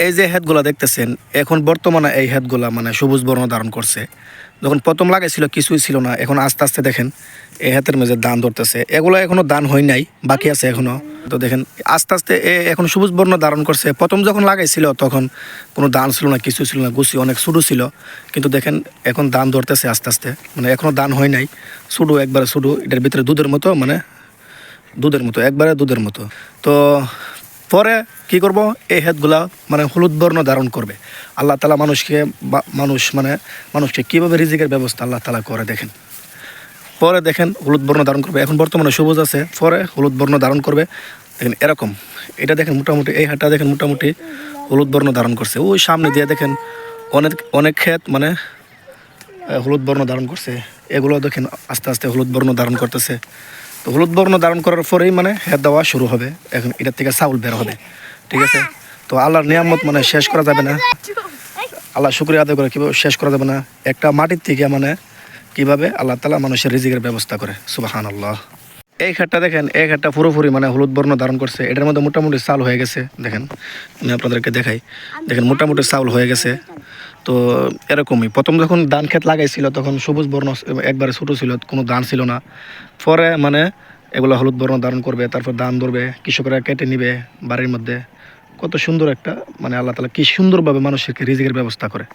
এই যে হেদগুলা দেখতেছেন, এখন বর্তমানে এই হেদগুলা মানে সবুজ বর্ণ ধারণ করছে। যখন প্রথম লাগাইছিল কিছুই ছিল না, এখন আস্তে আস্তে দেখেন এই হাতের মেঝে ধান ধরতেছে। এগুলো এখনো ধান হয় নাই, বাকি আছে এখনো। তো দেখেন আস্তে আস্তে এখন সবুজ বর্ণ ধারণ করছে। প্রথম যখন লাগাইছিল তখন কোনো ধান ছিল না, কিছু ছিল না, গুছি অনেক ছোটো ছিল। কিন্তু দেখেন এখন ধান ধরতেছে আস্তে আস্তে, মানে এখনো ধান হয় নাই, ছোটো একবারে ছোটো। এটার ভিতরে দুধের মতো, মানে দুধের মতো, একবারে দুধের মতো। তো পরে কি করব, এই হেদগুলা মানে হলুদ বর্ণ ধারণ করবে। আল্লাহ তালা মানুষকে মানুষকে কীভাবে রিজিকের ব্যবস্থা আল্লাহ তালা করে দেখেন। পরে দেখেন হলুদ বর্ণ ধারণ করবে। এখন বর্তমানে সবুজ আছে, পরে হলুদ বর্ণ ধারণ করবে। দেখেন এরকম, এটা দেখেন মোটামুটি এই হাটটা দেখেন মোটামুটি হলুদ বর্ণ ধারণ করছে। ওই সামনে দিয়ে দেখেন অনেক অনেক ক্ষেত মানে হলুদ বর্ণ ধারণ করছে। এগুলো দেখেন আস্তে আস্তে হলুদ বর্ণ ধারণ করতেছে। তো হলুদ বর্ণ ধারণ করার পরেই মানে হেদ দেওয়া শুরু হবে। এখন এটার থেকে চাউল বের হবে, ঠিক আছে। তো আল্লাহর নিয়ামত মানে শেষ করা যাবে না, আল্লাহ শুকরিয়া আদায় করে কীভাবে শেষ করা যাবে না। একটা মাটির থেকে মানে কীভাবে আল্লাহ তালা মানুষের রিজিকের ব্যবস্থা করে, সুবহানাল্লাহ। এই ক্ষেতটা দেখেন, এই ক্ষেতটা পুরোপুরি মানে হলুদ বর্ণ ধারণ করছে। এটার মধ্যে মোটামুটি চাউল হয়ে গেছে। দেখেন আমি আপনাদেরকে দেখাই, দেখেন মোটামুটি চাউল হয়ে গেছে। তো এরকমই প্রথম যখন ধান ক্ষেত লাগাইছিল তখন সবুজ বর্ণ একবারে ছোটো ছিল, কোনো ধান ছিল না। পরে মানে এগুলো হলুদ বর্ণ ধারণ করবে, তারপর ধান ধরবে, কৃষকরা কেটে নিবে বাড়ির মধ্যে। কত সুন্দর একটা মানে আল্লাহ তালা কি সুন্দরভাবে মানুষকে রিজিকের ব্যবস্থা করে।